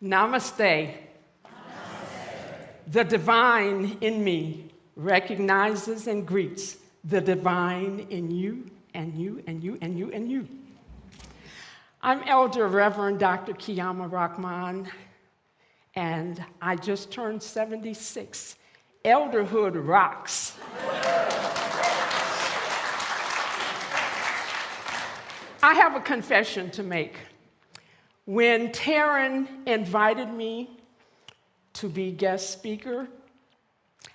Namaste. The divine in me recognizes and greets the divine in you and you and you and you and you. I'm Elder Reverend Dr. Qiyamah Rahman, and I just turned 76. Elderhood rocks. I have a confession to make. When Taryn invited me to be guest speaker,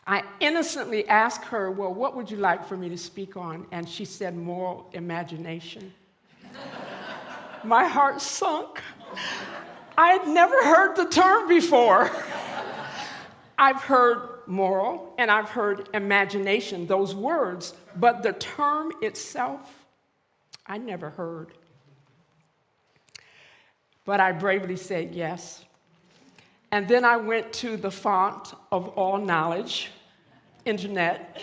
I innocently asked her, well, what would you like for me to speak on? And she said, moral imagination. My heart sunk. I had never heard the term before. I've heard moral and I've heard imagination, those words, but the term itself, I never heard. But I bravely said yes. And then I went to the font of all knowledge, internet.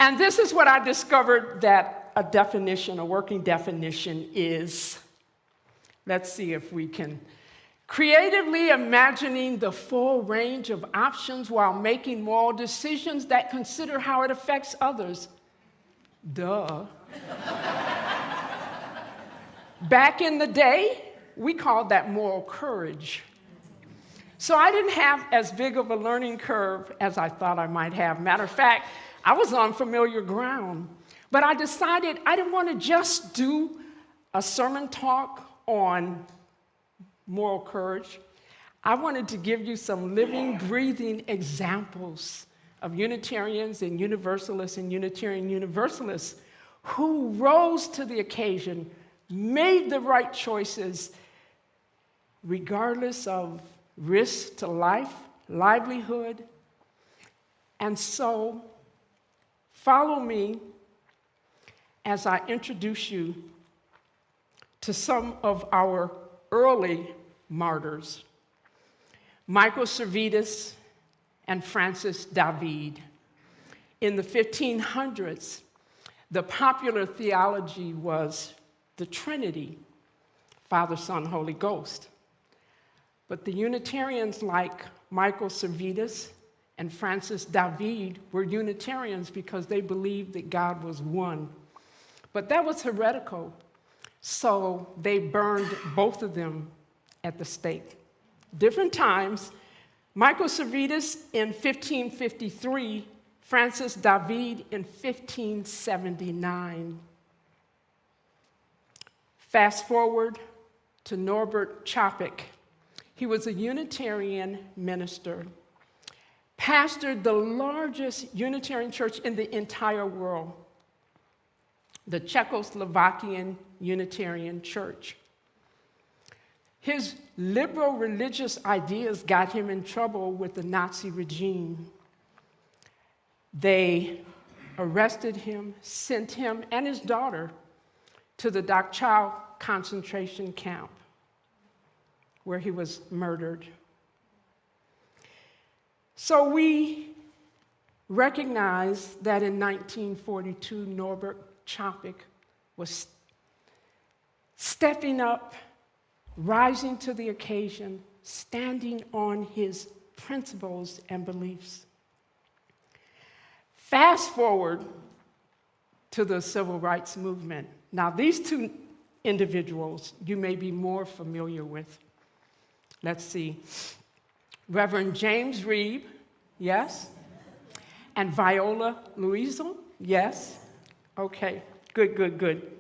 And this is what I discovered that a definition, a working definition is. Let's see if we can. Creatively imagining the full range of options while making moral decisions that consider how it affects others. Duh. Back in the day, we called that moral courage. So I didn't have as big of a learning curve as I thought I might have. Matter of fact, I was on familiar ground. But I decided I didn't want to just do a sermon talk on moral courage. I wanted to give you some living, breathing examples of Unitarians and Universalists and Unitarian Universalists who rose to the occasion, made the right choices, regardless of risk to life, livelihood. And so, follow me as I introduce you to some of our early martyrs, Michael Servetus and Francis David. In the 1500s, the popular theology was the Trinity, Father, Son, Holy Ghost. But the Unitarians like Michael Servetus and Francis David were Unitarians because they believed that God was one. But that was heretical, so they burned both of them at the stake. Different times, Michael Servetus in 1553, Francis David in 1579. Fast forward to Norbert Chapek. He was a Unitarian minister, pastored the largest Unitarian church in the entire world, the Czechoslovakian Unitarian Church. His liberal religious ideas got him in trouble with the Nazi regime. They arrested him, sent him and his daughter to the Dachau concentration camp, where he was murdered. So we recognize that in 1942, Norbert Chapek was stepping up, rising to the occasion, standing on his principles and beliefs. Fast forward to the civil rights movement. Now, these two individuals you may be more familiar with. Let's see. Reverend James Reeb, yes? And Viola Liuzzo, yes? Okay, good.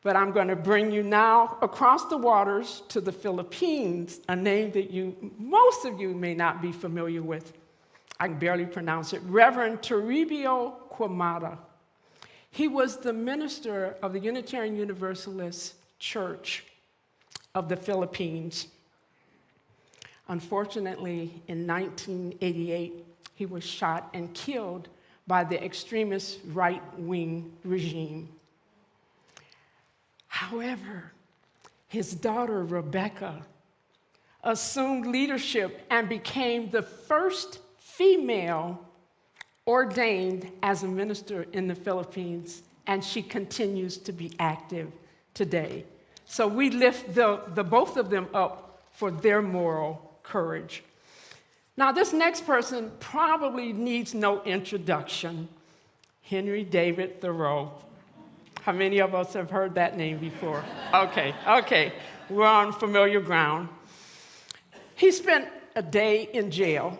But I'm going to bring you now across the waters to the Philippines, a name that most of you may not be familiar with. I can barely pronounce it. Reverend Toribio Quamada. He was the minister of the Unitarian Universalist Church of the Philippines. Unfortunately, in 1988, he was shot and killed by the extremist right-wing regime. However, his daughter, Rebecca, assumed leadership and became the first female ordained as a minister in the Philippines, and she continues to be active today. So we lift the both of them up for their moral courage. Now, this next person probably needs no introduction. Henry David Thoreau. How many of us have heard that name before? Okay, we're on familiar ground. He spent a day in jail.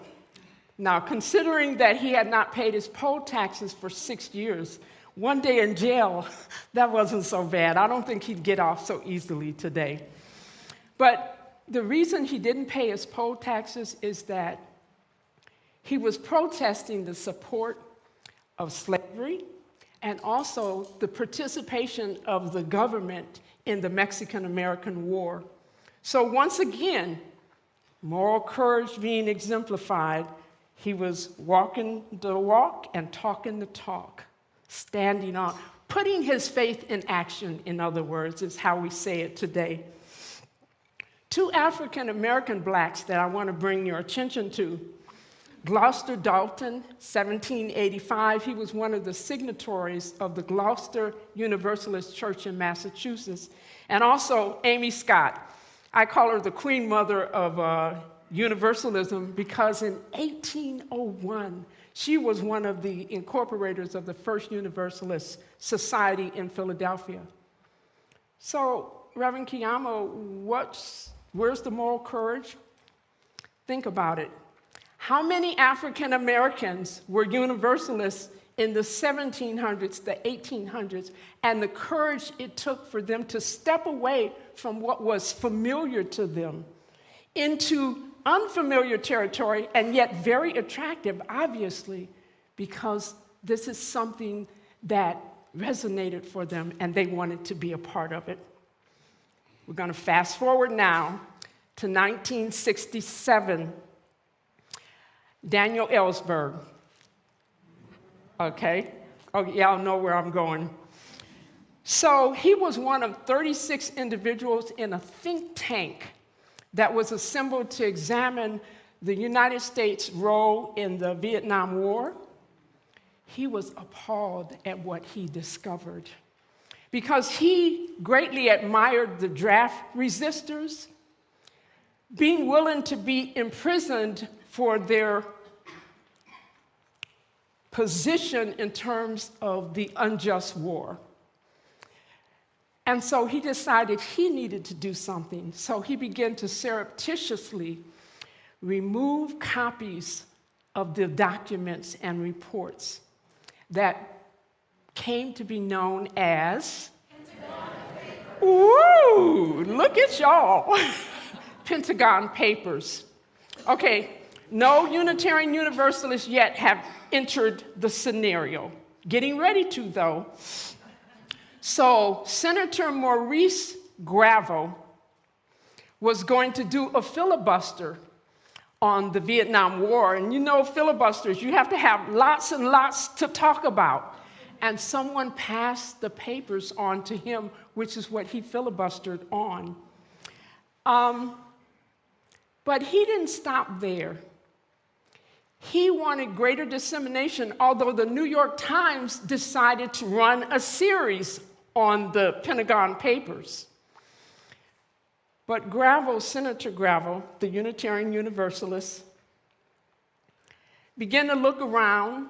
Now, considering that he had not paid his poll taxes for 6 years, one day in jail, that wasn't so bad. I don't think he'd get off so easily today. But the reason he didn't pay his poll taxes is that he was protesting the support of slavery and also the participation of the government in the Mexican-American War. So once again, moral courage being exemplified, he was walking the walk and talking the talk, standing on, putting his faith in action, in other words, is how we say it today. 2 African-American blacks that I want to bring your attention to. Gloucester Dalton, 1785, he was one of the signatories of the Gloucester Universalist Church in Massachusetts. And also Amy Scott. I call her the queen mother of Universalism because in 1801, she was one of the incorporators of the first Universalist Society in Philadelphia. So, Reverend Qiyamah, where's the moral courage? Think about it. How many African Americans were Universalists in the 1700s, the 1800s, and the courage it took for them to step away from what was familiar to them into unfamiliar territory, and yet very attractive, obviously, because this is something that resonated for them and they wanted to be a part of it. We're going to fast forward now to 1967. Daniel Ellsberg. Okay? Oh, y'all know where I'm going. So he was one of 36 individuals in a think tank that was assembled to examine the United States' role in the Vietnam War. He was appalled at what he discovered because he greatly admired the draft resistors, being willing to be imprisoned for their position in terms of the unjust war. And so he decided he needed to do something. So he began to surreptitiously remove copies of the documents and reports that came to be known as, ooh, look at y'all, Pentagon Papers. Okay, no Unitarian Universalists yet have entered the scenario. Getting ready to, though. So Senator Maurice Gravel was going to do a filibuster on the Vietnam War. And you know filibusters, you have to have lots and lots to talk about. And someone passed the papers on to him, which is what he filibustered on. But he didn't stop there. He wanted greater dissemination, although the New York Times decided to run a series on the Pentagon Papers. But Gravel, Senator Gravel, the Unitarian Universalist, began to look around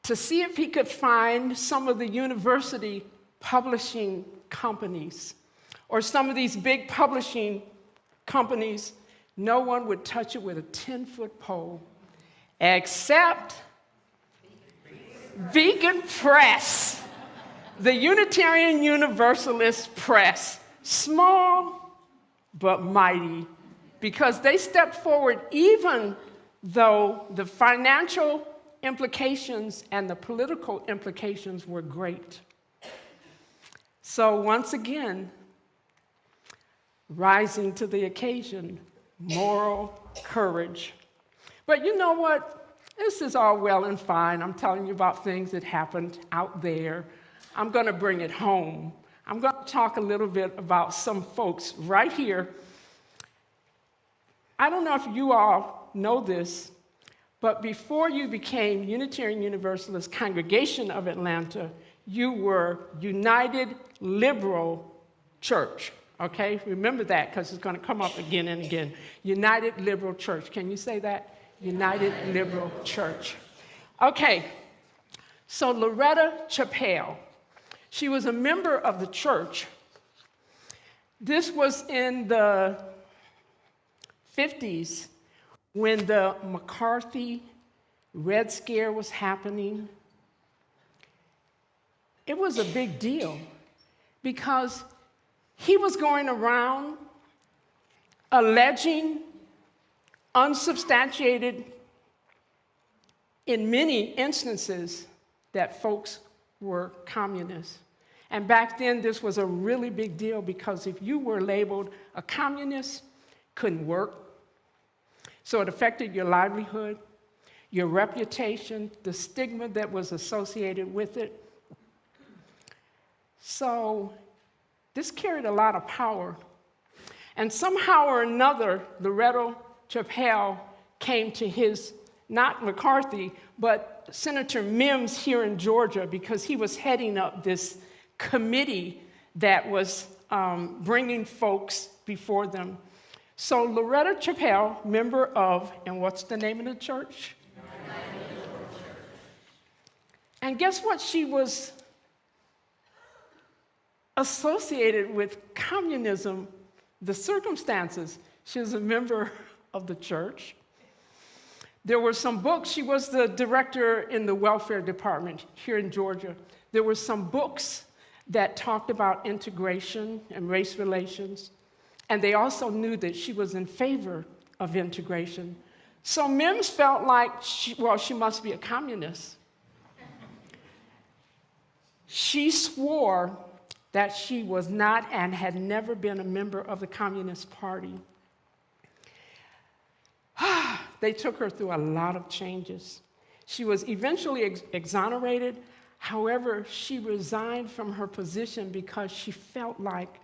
to see if he could find some of the university publishing companies or some of these big publishing companies. No one would touch it with a 10-foot pole except Vegan Press, the Unitarian Universalist Press. Small but mighty, because they stepped forward even though the financial implications and the political implications were great. So once again, rising to the occasion, moral courage. But you know what? This is all well and fine. I'm telling you about things that happened out there. I'm going to bring it home. I'm going to talk a little bit about some folks right here. I don't know if you all know this, but before you became Unitarian Universalist Congregation of Atlanta, you were United Liberal Church, okay? Remember that because it's going to come up again and again. United Liberal Church. Can you say that? United Liberal Church. Okay, so Loretta Chappelle, she was a member of the church. This was in the 50s when the McCarthy Red Scare was happening. It was a big deal because he was going around alleging unsubstantiated, in many instances, that folks were communists. And back then, this was a really big deal because if you were labeled a communist, couldn't work. So it affected your livelihood, your reputation, the stigma that was associated with it. So this carried a lot of power. And somehow or another, Loretta Chappelle came to his, not McCarthy, but Senator Mims here in Georgia, because he was heading up this committee that was bringing folks before them. So Loretta Chappelle, member of, and what's the name of the church? And guess what? She was associated with communism, the circumstances. She was a member of the church. There were some books. She was the director in the welfare department here in Georgia. There were some books that talked about integration and race relations, and they also knew that she was in favor of integration. So Mims felt like, she must be a communist. She swore that she was not and had never been a member of the Communist Party. They took her through a lot of changes. She was eventually exonerated. However, she resigned from her position because she felt like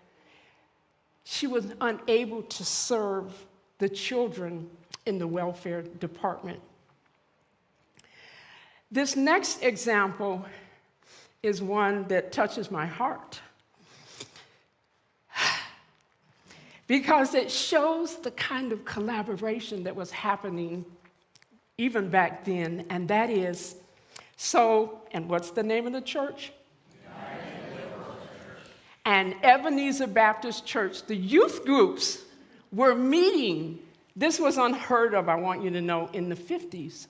she was unable to serve the children in the welfare department. This next example is one that touches my heart because it shows the kind of collaboration that was happening even back then, and that is, and what's the name of the church? And Ebenezer Baptist Church, the youth groups were meeting. This was unheard of, I want you to know, in the 50s.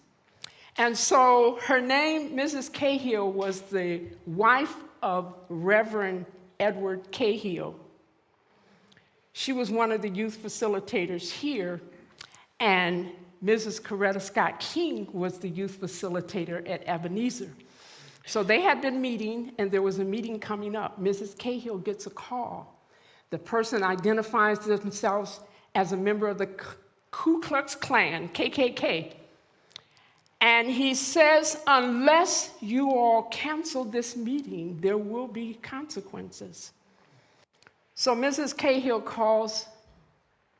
And so her name, Mrs. Cahill, was the wife of Reverend Edward Cahill. She was one of the youth facilitators here, and Mrs. Coretta Scott King was the youth facilitator at Ebenezer. So they had been meeting, and there was a meeting coming up. Mrs. Cahill gets a call. The person identifies themselves as a member of the Ku Klux Klan, KKK. And he says, unless you all cancel this meeting, there will be consequences. So Mrs. Cahill calls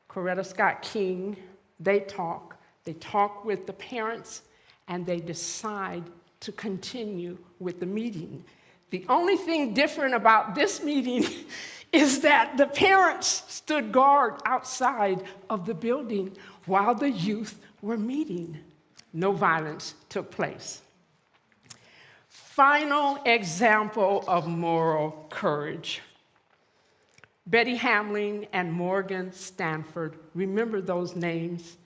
Coretta Scott King. They talk with the parents, and they decide to continue with the meeting. The only thing different about this meeting is that the parents stood guard outside of the building while the youth were meeting. No violence took place. Final example of moral courage. Betty Hamlin and Morgan Stanford. Remember those names.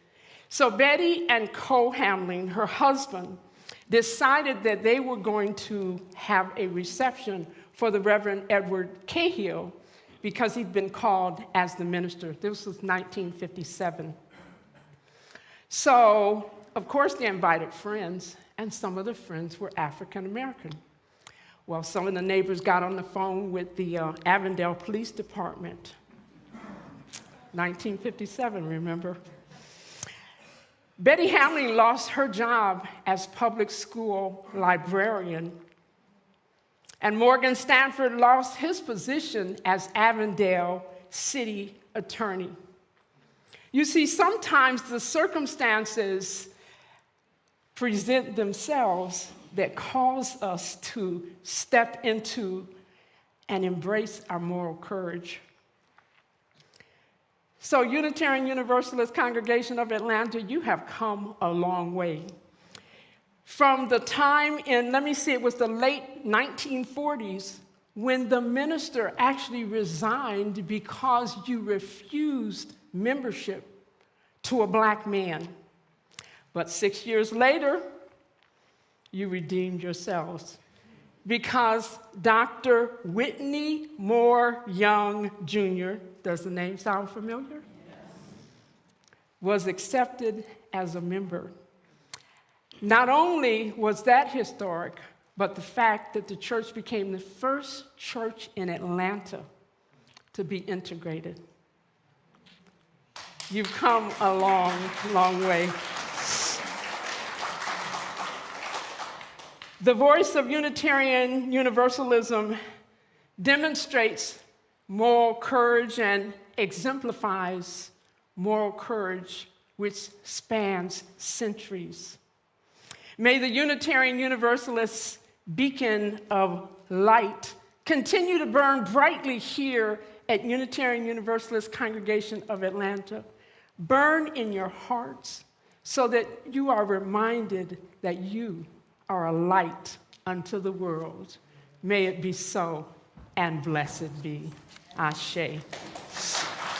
So Betty and Cole Hamlin, her husband, decided that they were going to have a reception for the Reverend Edward Cahill because he'd been called as the minister. This was 1957. So, of course, they invited friends, and some of the friends were African American. Well, some of the neighbors got on the phone with the Avondale Police Department. 1957, remember? Betty Hamlin lost her job as public school librarian, and Morgan Stanford lost his position as Avondale city attorney. You see, sometimes the circumstances present themselves that cause us to step into and embrace our moral courage. So, Unitarian Universalist Congregation of Atlanta, you have come a long way. From the time in, let me see, it was the late 1940s when the minister actually resigned because you refused membership to a black man. But 6 years later, you redeemed yourselves because Dr. Whitney Moore Young Jr., does the name sound familiar? Yes. Was accepted as a member. Not only was that historic, but the fact that the church became the first church in Atlanta to be integrated. You've come a long, long way. The voice of Unitarian Universalism demonstrates moral courage and exemplifies moral courage which spans centuries. May the Unitarian Universalists' beacon of light continue to burn brightly here at Unitarian Universalist Congregation of Atlanta. Burn in your hearts so that you are reminded that you are a light unto the world. May it be so, and blessed be. Ashe.